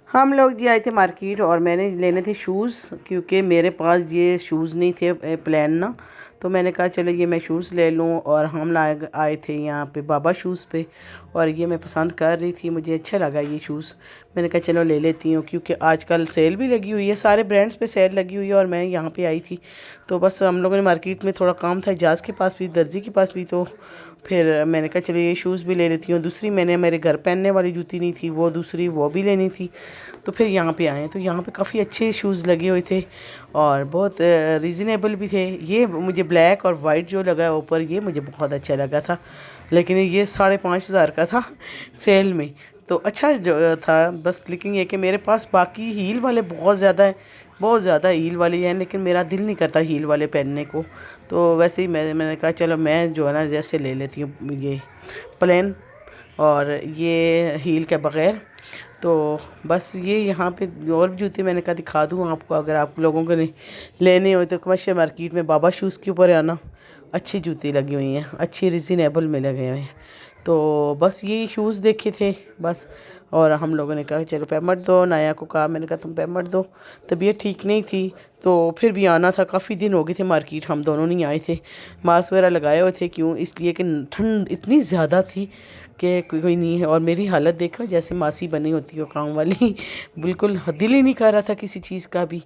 हम लोग जी आए थे मार्केट और मैंने लेने थे शूज़, क्योंकि मेरे पास ये शूज़ नहीं थे प्लान ना। तो मैंने कहा चलो ये मैं शूज़ ले लूँ। और हम आए थे यहाँ पे बाबा शूज़ पे, और ये मैं पसंद कर रही थी, मुझे अच्छा लगा ये शूज़। मैंने कहा चलो ले लेती हूँ, क्योंकि आजकल सेल भी लगी हुई है, सारे ब्रांड्स पे सेल लगी हुई है। और मैं यहाँ पे आई थी तो बस हम लोगों ने मार्केट में थोड़ा काम था, इजाज़ के पास भी, दर्जी के पास भी, तो फिर मैंने कहा चलिए ये शूज़ भी ले लेती हूँ। दूसरी मैंने मेरे घर पहनने वाली जूती नहीं थी, वो दूसरी वो भी लेनी थी। तो फिर यहाँ पे आए तो यहाँ पे काफ़ी अच्छे शूज़ लगे हुए थे और बहुत रीज़नेबल भी थे। ये मुझे ब्लैक और वाइट जो लगा है ऊपर, ये मुझे बहुत अच्छा लगा था, लेकिन ये 5,500 का था सेल में, तो अच्छा जो था बस। लेकिन ये कि मेरे पास बाकी हील वाले बहुत ज़्यादा हैं, बहुत ज़्यादा हील वाली हैं, लेकिन मेरा दिल नहीं करता हील वाले पहनने को। तो वैसे ही मैंने कहा चलो मैं जो है ना जैसे ले लेती हूँ ये प्लेन और ये हील के बग़ैर। तो बस ये यहाँ पे और भी जूते मैंने कहा दिखा दूँ आपको, अगर आप लोगों को नहीं लेने हो तो कमर्शियल मार्केट में बाबा शूज़ के ऊपर आना, अच्छी जूती लगी हुई हैं, अच्छी रिजनेबल में लगे हुए हैं। तो बस यही शूज़ देखे थे बस। और हम लोगों ने कहा चलो पेमेंट दो, नाया को कहा, मैंने कहा तुम पेमेंट दो, तबीयत ठीक नहीं थी तो फिर भी आना था, काफ़ी दिन हो गए थे मार्केट हम दोनों नहीं आए थे। मास्क वगैरह लगाए हुए थे, क्यों, इसलिए कि ठंड इतनी ज़्यादा थी कि कोई नहीं है। और मेरी हालत देखो जैसे मासी बनी होती हो काम वाली बिल्कुल दिल ही नहीं कर रहा था किसी चीज़ का भी।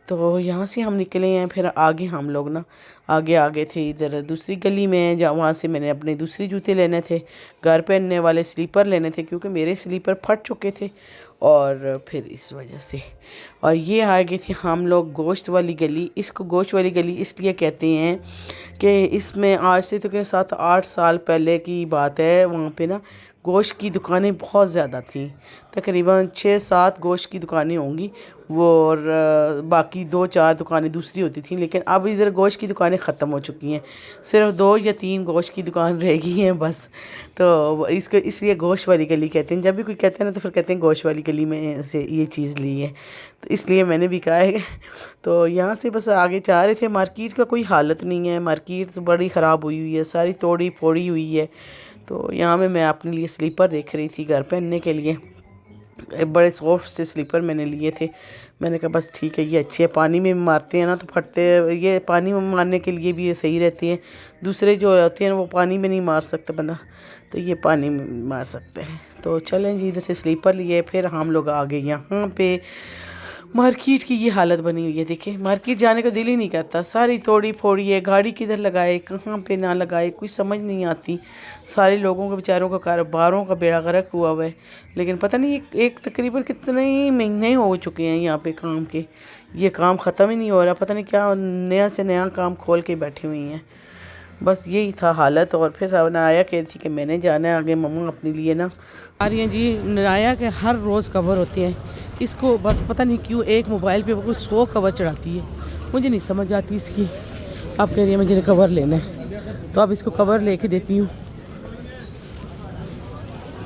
तो यहाँ से हम निकले हैं, फिर आगे हम लोग ना आगे थे इधर दूसरी गली में, जहाँ वहाँ से मैंने अपने दूसरे जूते लेने थे, घर पहनने वाले स्लीपर लेने थे, क्योंकि मेरे स्लीपर फट चुके थे और फिर इस वजह से। और ये आ गए थे हम लोग गोश्त वाली गली। इसको गोश्त वाली गली इसलिए कहते हैं कि इसमें आज से तकरीबन 7-8 साल पहले की बात है, वहाँ पे ना गोश्त की दुकानें बहुत ज़्यादा थीं, तकरीबन 6-7 गोश्त की दुकानें होंगी वो, और बाकी 2-4 दुकानें दूसरी होती थीं। लेकिन अब इधर गोश्त की दुकानें ख़त्म हो चुकी हैं, सिर्फ 2 या 3 गोश्त की दुकान रह गई हैं बस। तो इसको इसलिए गोश्त वाली गली कहते हैं। जब भी कोई कहते हैं ना तो फिर कहते हैं गोश्त वाली गली में से ये चीज़ ली है, तो इसलिए मैंने भी कहा है। तो यहाँ से बस आगे जा रहे थे। मार्केट का कोई हालत नहीं है, मार्केट बड़ी ख़राब हुई हुई है, सारी तोड़ी फोड़ी हुई है। तो यहाँ में मैं अपने लिए स्लीपर देख रही थी घर पहनने के लिए, बड़े सॉफ्ट से स्लीपर मैंने लिए थे। मैंने कहा बस ठीक है, ये अच्छे हैं, पानी में मारते हैं ना तो फटते हैं, ये पानी में मारने के लिए भी ये सही रहती हैं। दूसरे जो होते हैं वो पानी में नहीं मार सकता बंदा, तो ये पानी में मार सकते हैं। तो चलें जी, इधर से स्लीपर लिए, फिर हम लोग आ गए यहाँ पे। मार्केट की ये हालत बनी हुई है, देखिए मार्केट जाने का दिल ही नहीं करता, सारी तोड़ी फोड़ी है, गाड़ी किधर लगाए कहाँ पे ना लगाए कुछ समझ नहीं आती। सारे लोगों के बेचारों का कारोबारों का बेड़ा गर्क हुआ हुआ है। लेकिन पता नहीं एक तकरीबन कितने ही महीने हो चुके हैं यहाँ पे काम के, ये काम ख़त्म ही नहीं हो रहा, पता नहीं क्या नया से नया काम खोल के बैठी हुई हैं। बस यही था हालत। और फिर नाया कहती कि मैंने जाना है आगे, मम्मा अपने लिए ना आ रही हैं जी। नाया के हर रोज़ कवर होते हैं, इसको बस पता नहीं क्यों एक मोबाइल पे वो 100 कवर चढ़ाती है, मुझे नहीं समझ आती इसकी। आप कह रही है मुझे कवर लेना है, तो अब इसको कवर लेके देती हूँ।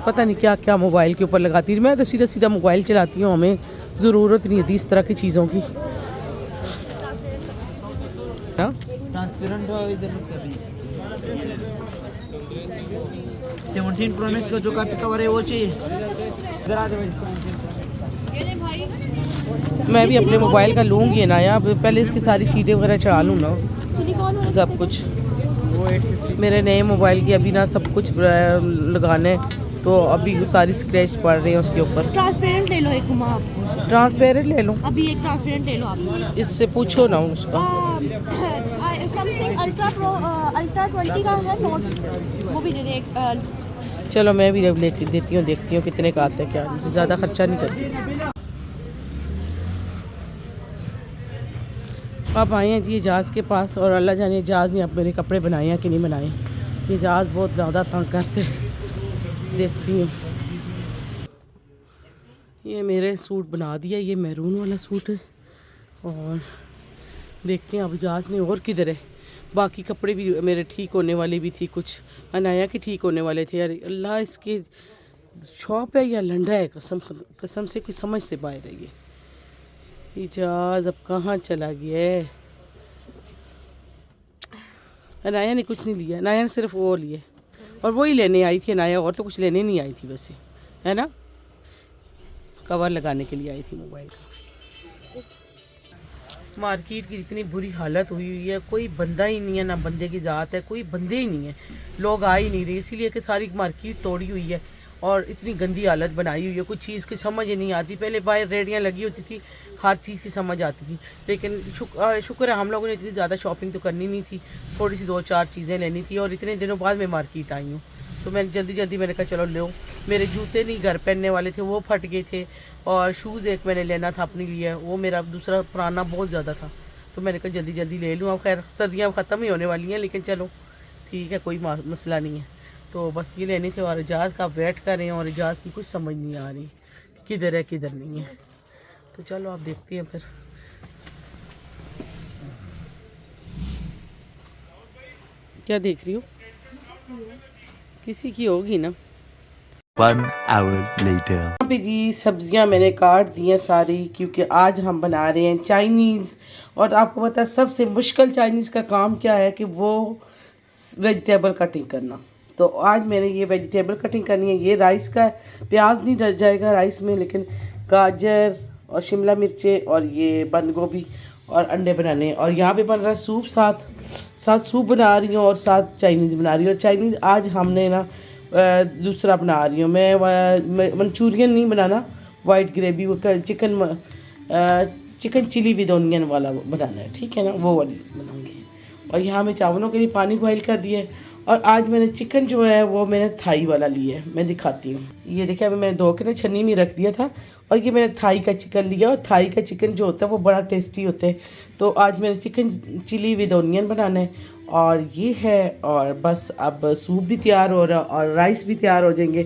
पता नहीं क्या क्या मोबाइल के ऊपर लगाती है, मैं तो सीधा सीधा मोबाइल चलाती हूँ, हमें ज़रूरत नहीं होती इस तरह की चीज़ों की। ट्रांसपेरेंट 17 प्रो मैक्स का जो कापी कवर है वो चाहिए। मैं भी अपने मोबाइल का लूँगी ना यार, पहले इसकी सारी शीटें वगैरह चढ़ा लूँ ना सब कुछ। मेरे नए मोबाइल की अभी ना सब कुछ लगाने, तो अभी सारी स्क्रैच पड़ रही है उसके ऊपर। ट्रांसपेरेंट ले लो एक घुमा आपको। ट्रांसपेरेंट ले लूँ? अभी एक ट्रांसपेरेंट ले लो आप। इससे पूछो ना उसका। समथिंग अल्ट्रा प्रो अल्ट्रा 20 का है नोट, वो भी दे दे एक। चलो मैं भी लेके देती हूँ, देखती हूँ कितने का आता है, क्या ज़्यादा खर्चा नहीं करती। आप आए हैं जी जहाज़ के पास, और अल्लाह जाने जहाज़ ने अब मेरे कपड़े बनाए हैं कि नहीं बनाए। ये जहाज़ बहुत ज़्यादा तंग करते, देखती हूँ। ये मेरे सूट बना दिया, ये मैरून वाला सूट है, और देखते हैं अब जहाज़ ने और किधर है। बाकी कपड़े भी मेरे ठीक होने वाले भी थी, कुछ अनाया के ठीक होने वाले थे। यार अल्लाह, इसकी शॉप है या लंडा है, कसम कसम से कुछ समझ से बाहर है ये जहाज़। अब कहाँ चला गया है? अनाया ने कुछ नहीं लिया, अनाया ने सिर्फ वो लिए, और वही लेने आई थी अनाया, और तो कुछ लेने नहीं आई थी वैसे, है ना। कवर लगाने के लिए आई थी मोबाइल का। मार्केट की इतनी बुरी हालत हुई है, कोई बंदा ही नहीं है, ना बंदे की ज़ात है, कोई बंदे ही नहीं है, लोग आ ही नहीं रहे, इसीलिए कि सारी मार्केट तोड़ी हुई है और इतनी गंदी हालत बनाई हुई है। कुछ चीज़ की समझ ही नहीं आती। पहले बाहर रेडियाँ लगी होती थी, हर चीज़ की समझ आती थी, लेकिन शुक्र है हम लोगों ने इतनी ज़्यादा शॉपिंग तो करनी नहीं थी, थोड़ी सी 2-4 चीज़ें लेनी थी और इतने दिनों बाद मैं मार्केट आई हूँ। तो मैंने जल्दी मैंने कहा चलो लो। मेरे जूते नहीं घर पहनने वाले थे, वो फट गए थे, और शूज़ एक मैंने लेना था अपने लिए, वो मेरा दूसरा पुराना बहुत ज़्यादा था, तो मैंने कहा जल्दी ले लूँ। अब खैर सर्दियाँ ख़त्म ही होने वाली हैं, लेकिन चलो ठीक है, कोई मसला नहीं है। तो बस ये लेने थे और एजाज़ का वेट कर रहे हैं और एजाज़ की कुछ समझ नहीं आ रही किधर है किधर नहीं है। तो चलो आप देखते हैं फिर। क्या देख रही हो? किसी की होगी ना। 1 hour later. यहाँ पे जी सब्जियां मैंने काट दी हैं सारी, क्योंकि आज हम बना रहे हैं चाइनीज़। और आपको पता है सबसे मुश्किल चाइनीज़ का काम क्या है कि वो वेजिटेबल कटिंग करना। तो आज मैंने ये वेजिटेबल कटिंग करनी है। ये राइस का प्याज नहीं डल जाएगा राइस में, लेकिन गाजर और शिमला मिर्चें और ये बंद गोभी और अंडे बनाने हैं। और यहाँ पे बन रहा है सूप, साथ सूप बना रही हूँ और साथ चाइनीज़ बना रही हूँ। और चाइनीज़ आज हमने ना दूसरा बना रही हूँ मैं मंचूरियन नहीं बनाना, वाइट ग्रेवी, वो चिकन चिली विद ऑनियन वाला बनाना है, ठीक है ना, वो वाली बनाऊँगी। और यहाँ मैं चावलों के लिए पानी बॉयल कर दिया है। और आज मैंने चिकन जो है वो मैंने थाई वाला लिया है, मैं दिखाती हूँ। ये देखिए अभी मैंने धो के ना छन्नी में रख दिया था, और ये मैंने थाई का चिकन लिया। और थाई का चिकन जो होता है वो बड़ा टेस्टी होता है। तो आज मैंने चिकन चिली विद ऑनियन बनाना है, और ये है। और बस अब सूप भी तैयार हो रहा और राइस भी तैयार हो जाएंगे।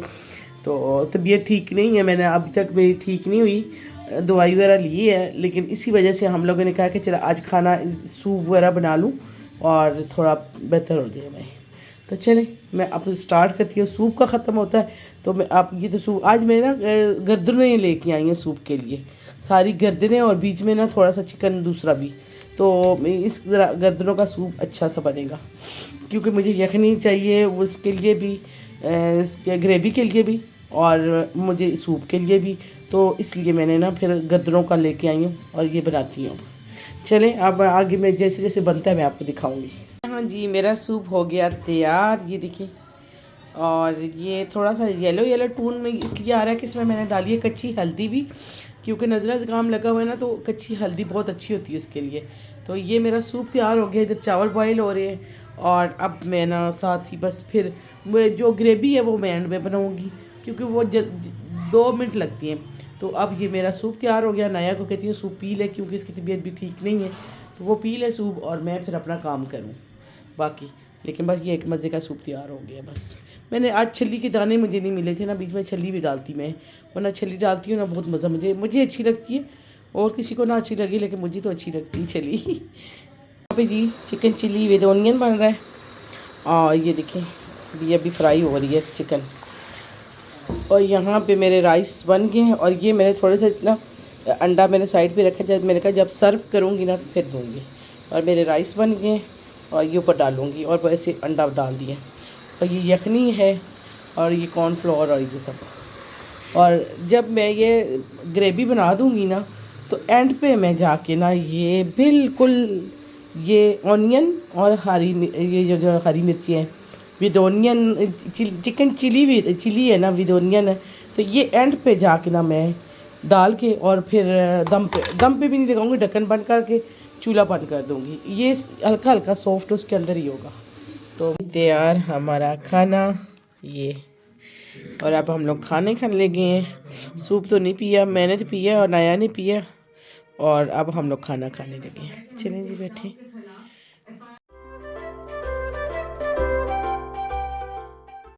तो तबीयत ठीक नहीं है, मैंने अभी तक मेरी ठीक नहीं हुई, दवाई वगैरह ली है, लेकिन इसी वजह से हम लोगों ने कहा कि चलो आज खाना सूप वगैरह बना लूँ और थोड़ा बेहतर हो जाए भाई। तो चले मैं अब स्टार्ट करती हूँ। सूप का ख़त्म होता है तो मैं आप ये तो सूप आज मैं ना गर्दनें लेके आई हैं सूप के लिए, सारी गर्दनें, और बीच में ना थोड़ा सा चिकन दूसरा भी। तो इस गर्दनों का सूप अच्छा सा बनेगा, क्योंकि मुझे यखनी चाहिए उसके लिए भी, ग्रेवी के लिए भी, और मुझे सूप के लिए भी। तो इसलिए मैंने ना फिर गर्दनों का लेके आई हूँ और ये बनाती हूँ। चलें अब आगे मैं जैसे जैसे बनता है मैं आपको दिखाऊंगी। हाँ जी, मेरा सूप हो गया तैयार, ये देखिए। और ये थोड़ा सा येलो टून में इसलिए आ रहा है कि इसमें मैंने डाली है कच्ची हल्दी भी, क्योंकि नज़ला ज़ुकाम लगा हुआ है ना, तो कच्ची हल्दी बहुत अच्छी होती है उसके लिए। तो ये मेरा सूप तैयार हो गया। इधर चावल बॉयल हो रहे हैं, और अब मैं ना साथ ही बस फिर जो ग्रेवी है वो मैं एंड में बनाऊँगी, क्योंकि वो 2 मिनट लगती हैं। तो अब ये मेरा सूप तैयार हो गया। नाया को कहती हूँ सूप पी ले, क्योंकि इसकी तबीयत भी ठीक नहीं है, तो वो पी ले सूप और मैं फिर अपना काम करूँ बाकी। लेकिन बस ये एक मज़े का सूप तैयार हो गया। बस मैंने आज छली के दाने मुझे नहीं मिले थे ना, बीच में छली भी डालती मैं, वरना छली डालती हूँ ना बहुत मज़ा मुझे अच्छी लगती है, और किसी को ना अच्छी लगी, लेकिन मुझे तो अच्छी लगती है छली। यहाँ पे जी चिकन चिली विद ऑनियन बन रहा है, और ये देखें ये अभी फ्राई हो रही है चिकन। और यहाँ पे मेरे राइस बन गए हैं, और ये मैंने थोड़ा सा इतना अंडा मैंने साइड पे रखा है, मैंने कहा जब सर्व करूँगी ना तो फिर दूँगी। और मेरे राइस बन गए और ये ऊपर डालूँगी, और वैसे अंडा डाल दिए। और ये यखनी है, और ये कॉर्नफ्लोर और ये सब। और जब मैं ये ग्रेवी बना दूँगी ना, तो एंड पे मैं जाके ना ये बिल्कुल ये ऑनियन और ये जो हरी मिर्ची है विद ऑनियन, चिकन चिली है ना विद ऑनियन है, तो ये एंड पे जाके ना मैं डाल के और फिर दम पे भी नहीं लगाऊंगी, ढक्कन बंद करके चूल्हा बंद कर दूंगी। ये हल्का हल्का सॉफ्ट उसके अंदर ही होगा। तो तैयार हमारा खाना ये। और अब हम लोग खाने लगे हैं। सूप तो नहीं पिया, मैंने तो पिया और नाया ने पिया, और अब हम लोग खाना खाने लगे हैं। चलें जी बैठे।